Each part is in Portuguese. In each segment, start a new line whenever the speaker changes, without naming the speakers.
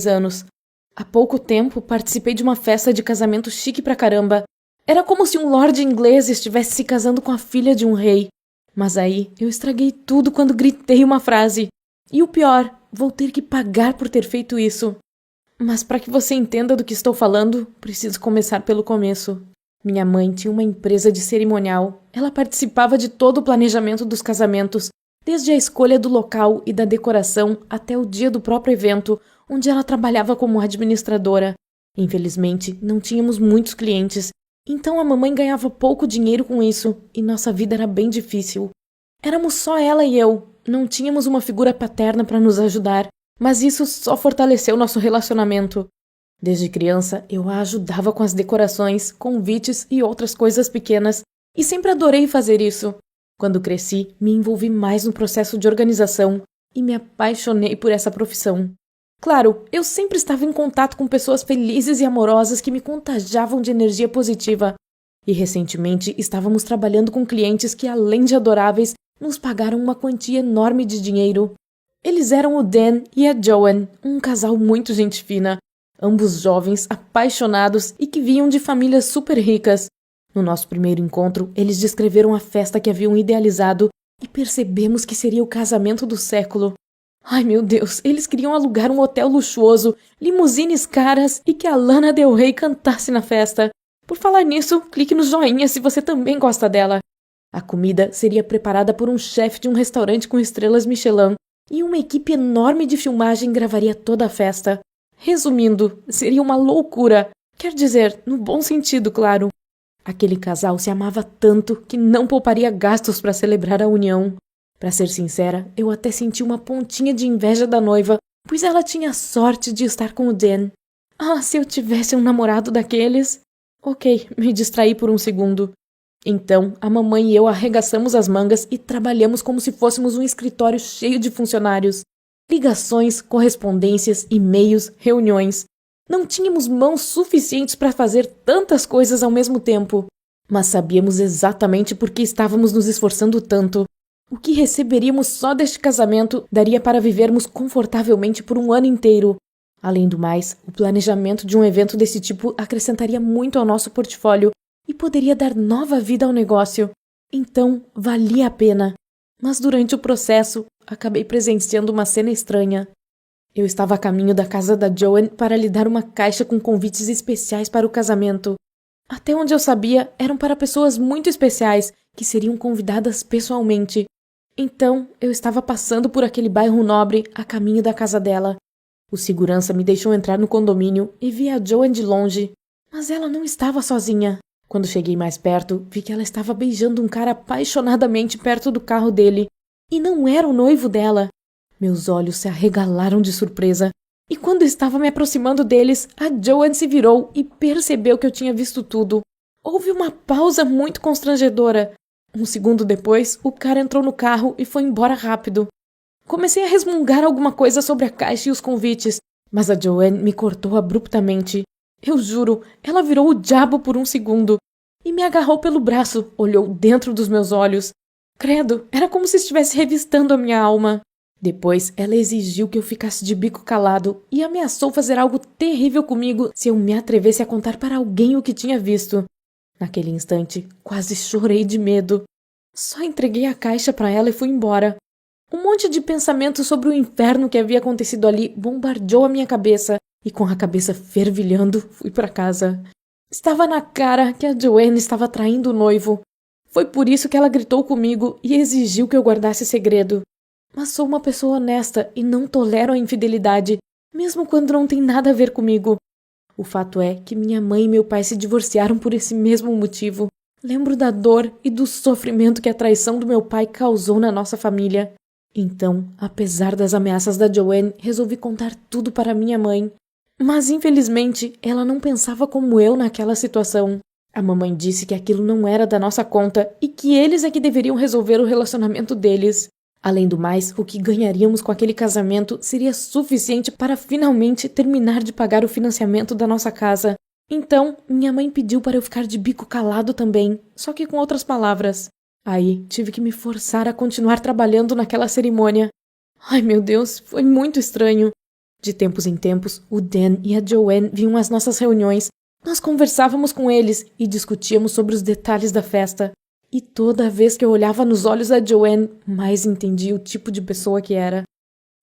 anos. Há pouco tempo participei de uma festa de casamento chique pra caramba. Era como se um lorde inglês estivesse se casando com a filha de um rei. Mas aí eu estraguei tudo quando gritei uma frase. E o pior, vou ter que pagar por ter feito isso. Mas para que você entenda do que estou falando, preciso começar pelo começo. Minha mãe tinha uma empresa de cerimonial. Ela participava de todo o planejamento dos casamentos, desde a escolha do local e da decoração até o dia do próprio evento, onde ela trabalhava como administradora. Infelizmente, não tínhamos muitos clientes, então a mamãe ganhava pouco dinheiro com isso e nossa vida era bem difícil. Éramos só ela e eu, não tínhamos uma figura paterna para nos ajudar, mas isso só fortaleceu nosso relacionamento. Desde criança, eu a ajudava com as decorações, convites e outras coisas pequenas, e sempre adorei fazer isso. Quando cresci, me envolvi mais no processo de organização e me apaixonei por essa profissão. Claro, eu sempre estava em contato com pessoas felizes e amorosas que me contagiavam de energia positiva. E recentemente estávamos trabalhando com clientes que, além de adoráveis, nos pagaram uma quantia enorme de dinheiro. Eles eram o Dan e a Joanne, um casal muito gente fina, ambos jovens, apaixonados e que vinham de famílias super ricas. No nosso primeiro encontro, eles descreveram a festa que haviam idealizado e percebemos que seria o casamento do século. Ai meu Deus, eles queriam alugar um hotel luxuoso, limusines caras e que a Lana Del Rey cantasse na festa. Por falar nisso, clique no joinha se você também gosta dela. A comida seria preparada por um chefe de um restaurante com estrelas Michelin e uma equipe enorme de filmagem gravaria toda a festa. Resumindo, seria uma loucura. Quer dizer, no bom sentido, claro. Aquele casal se amava tanto que não pouparia gastos para celebrar a união. Para ser sincera, eu até senti uma pontinha de inveja da noiva, pois ela tinha sorte de estar com o Dan. Ah, se eu tivesse um namorado daqueles... Ok, me distraí por um segundo. Então, a mamãe e eu arregaçamos as mangas e trabalhamos como se fôssemos um escritório cheio de funcionários. Ligações, correspondências, e-mails, reuniões. Não tínhamos mãos suficientes para fazer tantas coisas ao mesmo tempo, mas sabíamos exatamente por que estávamos nos esforçando tanto. O que receberíamos só deste casamento daria para vivermos confortavelmente por um ano inteiro. Além do mais, o planejamento de um evento desse tipo acrescentaria muito ao nosso portfólio e poderia dar nova vida ao negócio. Então, valia a pena. Mas durante o processo, acabei presenciando uma cena estranha. Eu estava a caminho da casa da Joanne para lhe dar uma caixa com convites especiais para o casamento. Até onde eu sabia, eram para pessoas muito especiais, que seriam convidadas pessoalmente. Então, eu estava passando por aquele bairro nobre, a caminho da casa dela. O segurança me deixou entrar no condomínio e vi a Joanne de longe. Mas ela não estava sozinha. Quando cheguei mais perto, vi que ela estava beijando um cara apaixonadamente perto do carro dele. E não era o noivo dela. Meus olhos se arregalaram de surpresa. E quando estava me aproximando deles, a Joanne se virou e percebeu que eu tinha visto tudo. Houve uma pausa muito constrangedora. Um segundo depois, o cara entrou no carro e foi embora rápido. Comecei a resmungar alguma coisa sobre a caixa e os convites, mas a Joanne me cortou abruptamente. Eu juro, ela virou o diabo por um segundo e me agarrou pelo braço, olhou dentro dos meus olhos. Credo, era como se estivesse revistando a minha alma. Depois, ela exigiu que eu ficasse de bico calado e ameaçou fazer algo terrível comigo se eu me atrevesse a contar para alguém o que tinha visto. Naquele instante, quase chorei de medo. Só entreguei a caixa para ela e fui embora. Um monte de pensamentos sobre o inferno que havia acontecido ali bombardeou a minha cabeça e, com a cabeça fervilhando, fui para casa. Estava na cara que a Joanne estava traindo o noivo. Foi por isso que ela gritou comigo e exigiu que eu guardasse segredo. Mas sou uma pessoa honesta e não tolero a infidelidade, mesmo quando não tem nada a ver comigo. O fato é que minha mãe e meu pai se divorciaram por esse mesmo motivo. Lembro da dor e do sofrimento que a traição do meu pai causou na nossa família. Então, apesar das ameaças da Joanne, resolvi contar tudo para minha mãe. Mas, infelizmente, ela não pensava como eu naquela situação. A mamãe disse que aquilo não era da nossa conta e que eles é que deveriam resolver o relacionamento deles. Além do mais, o que ganharíamos com aquele casamento seria suficiente para finalmente terminar de pagar o financiamento da nossa casa. Então, minha mãe pediu para eu ficar de bico calado também, só que com outras palavras. Aí, tive que me forçar a continuar trabalhando naquela cerimônia. Ai, meu Deus, foi muito estranho. De tempos em tempos, o Dan e a Joanne vinham às nossas reuniões. Nós conversávamos com eles e discutíamos sobre os detalhes da festa. E toda vez que eu olhava nos olhos da Joanne, mais entendia o tipo de pessoa que era.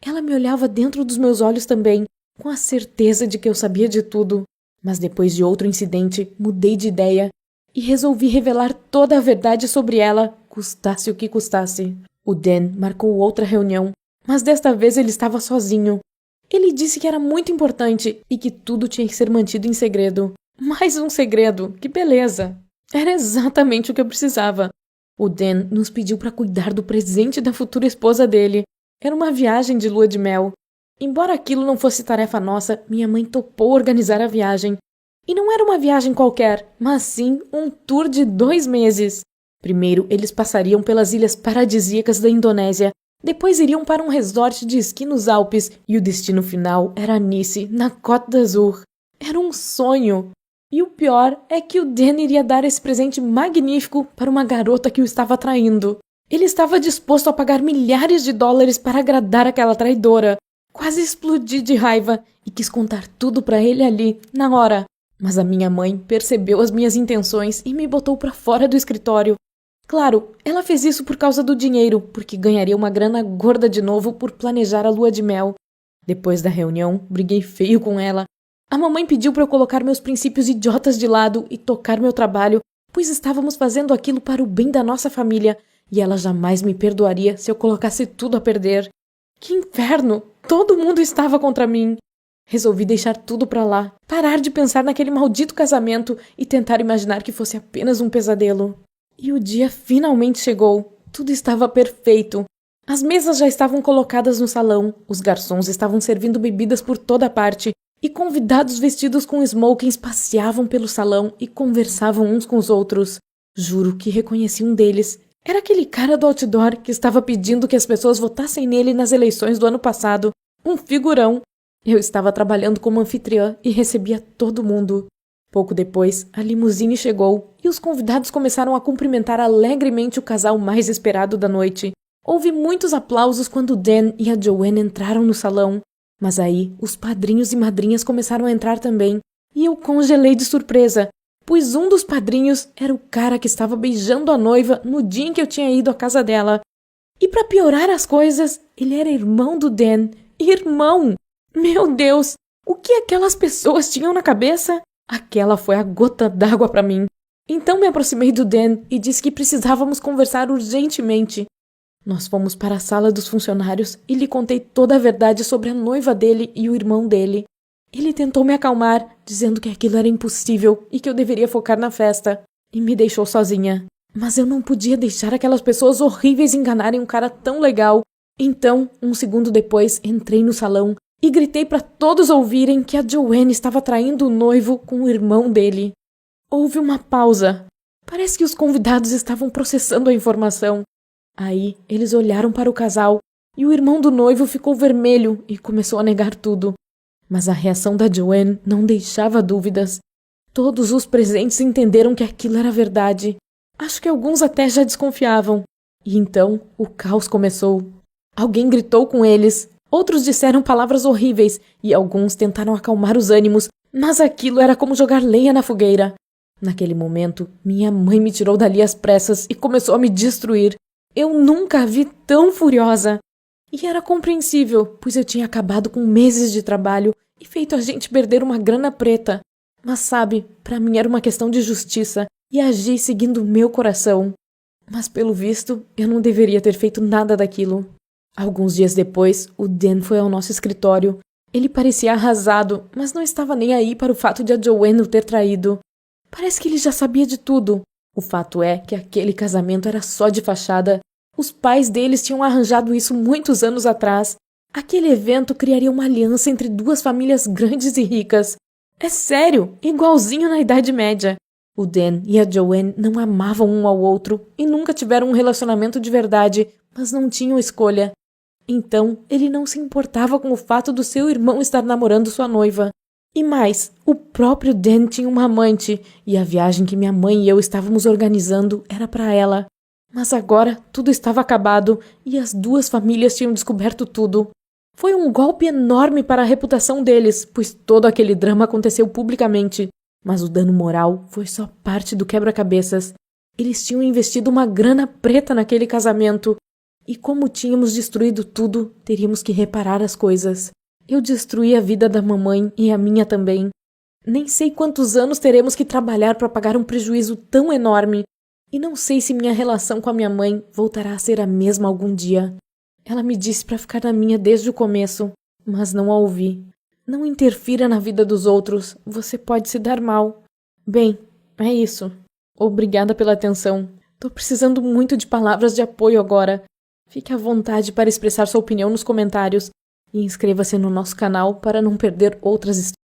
Ela me olhava dentro dos meus olhos também, com a certeza de que eu sabia de tudo. Mas depois de outro incidente, mudei de ideia e resolvi revelar toda a verdade sobre ela, custasse o que custasse. O Dan marcou outra reunião, mas desta vez ele estava sozinho. Ele disse que era muito importante e que tudo tinha que ser mantido em segredo. Mais um segredo, que beleza! Era exatamente o que eu precisava. O Dan nos pediu para cuidar do presente da futura esposa dele. Era uma viagem de lua de mel. Embora aquilo não fosse tarefa nossa, minha mãe topou organizar a viagem. E não era uma viagem qualquer, mas sim um tour de 2 meses. Primeiro, eles passariam pelas ilhas paradisíacas da Indonésia. Depois iriam para um resort de esqui nos Alpes. E o destino final era Nice, na Côte d'Azur. Era um sonho. E o pior é que o Dan iria dar esse presente magnífico para uma garota que o estava traindo. Ele estava disposto a pagar milhares de dólares para agradar aquela traidora. Quase explodi de raiva e quis contar tudo para ele ali, na hora. Mas a minha mãe percebeu as minhas intenções e me botou para fora do escritório. Claro, ela fez isso por causa do dinheiro, porque ganharia uma grana gorda de novo por planejar a lua de mel. Depois da reunião, briguei feio com ela. A mamãe pediu para eu colocar meus princípios idiotas de lado e tocar meu trabalho, pois estávamos fazendo aquilo para o bem da nossa família, e ela jamais me perdoaria se eu colocasse tudo a perder. Que inferno! Todo mundo estava contra mim. Resolvi deixar tudo para lá, parar de pensar naquele maldito casamento e tentar imaginar que fosse apenas um pesadelo. E o dia finalmente chegou. Tudo estava perfeito. As mesas já estavam colocadas no salão, os garçons estavam servindo bebidas por toda parte, e convidados vestidos com smokings passeavam pelo salão e conversavam uns com os outros. Juro que reconheci um deles. Era aquele cara do outdoor que estava pedindo que as pessoas votassem nele nas eleições do ano passado. Um figurão. Eu estava trabalhando como anfitriã e recebia todo mundo. Pouco depois, a limusine chegou e os convidados começaram a cumprimentar alegremente o casal mais esperado da noite. Houve muitos aplausos quando Dan e a Joanne entraram no salão. Mas aí, os padrinhos e madrinhas começaram a entrar também, e eu congelei de surpresa, pois um dos padrinhos era o cara que estava beijando a noiva no dia em que eu tinha ido à casa dela. E para piorar as coisas, ele era irmão do Dan. Irmão! Meu Deus! O que aquelas pessoas tinham na cabeça? Aquela foi a gota d'água para mim. Então me aproximei do Dan e disse que precisávamos conversar urgentemente. Nós fomos para a sala dos funcionários e lhe contei toda a verdade sobre a noiva dele e o irmão dele. Ele tentou me acalmar, dizendo que aquilo era impossível e que eu deveria focar na festa, e me deixou sozinha. Mas eu não podia deixar aquelas pessoas horríveis enganarem um cara tão legal. Então, um segundo depois, entrei no salão e gritei para todos ouvirem que a Joanne estava traindo o noivo com o irmão dele. Houve uma pausa. Parece que os convidados estavam processando a informação. Aí, eles olharam para o casal e o irmão do noivo ficou vermelho e começou a negar tudo. Mas a reação da Joanne não deixava dúvidas. Todos os presentes entenderam que aquilo era verdade. Acho que alguns até já desconfiavam. E então, o caos começou. Alguém gritou com eles, outros disseram palavras horríveis e alguns tentaram acalmar os ânimos, mas aquilo era como jogar lenha na fogueira. Naquele momento, minha mãe me tirou dali às pressas e começou a me destruir. Eu nunca a vi tão furiosa. E era compreensível, pois eu tinha acabado com meses de trabalho e feito a gente perder uma grana preta. Mas sabe, para mim era uma questão de justiça e agi seguindo o meu coração. Mas pelo visto, eu não deveria ter feito nada daquilo. Alguns dias depois, o Dan foi ao nosso escritório. Ele parecia arrasado, mas não estava nem aí para o fato de a Joanne o ter traído. Parece que ele já sabia de tudo. O fato é que aquele casamento era só de fachada. Os pais deles tinham arranjado isso muitos anos atrás. Aquele evento criaria uma aliança entre duas famílias grandes e ricas. É sério, igualzinho na Idade Média. O Dan e a Joanne não amavam um ao outro e nunca tiveram um relacionamento de verdade, mas não tinham escolha. Então, ele não se importava com o fato do seu irmão estar namorando sua noiva. E mais, o próprio Dan tinha uma amante, e a viagem que minha mãe e eu estávamos organizando era para ela. Mas agora tudo estava acabado, e as duas famílias tinham descoberto tudo. Foi um golpe enorme para a reputação deles, pois todo aquele drama aconteceu publicamente. Mas o dano moral foi só parte do quebra-cabeças. Eles tinham investido uma grana preta naquele casamento. E como tínhamos destruído tudo, teríamos que reparar as coisas. Eu destruí a vida da mamãe e a minha também. Nem sei quantos anos teremos que trabalhar para pagar um prejuízo tão enorme. E não sei se minha relação com a minha mãe voltará a ser a mesma algum dia. Ela me disse para ficar na minha desde o começo, mas não a ouvi. Não interfira na vida dos outros, você pode se dar mal. Bem, é isso. Obrigada pela atenção. Tô precisando muito de palavras de apoio agora. Fique à vontade para expressar sua opinião nos comentários e inscreva-se no nosso canal para não perder outras histórias.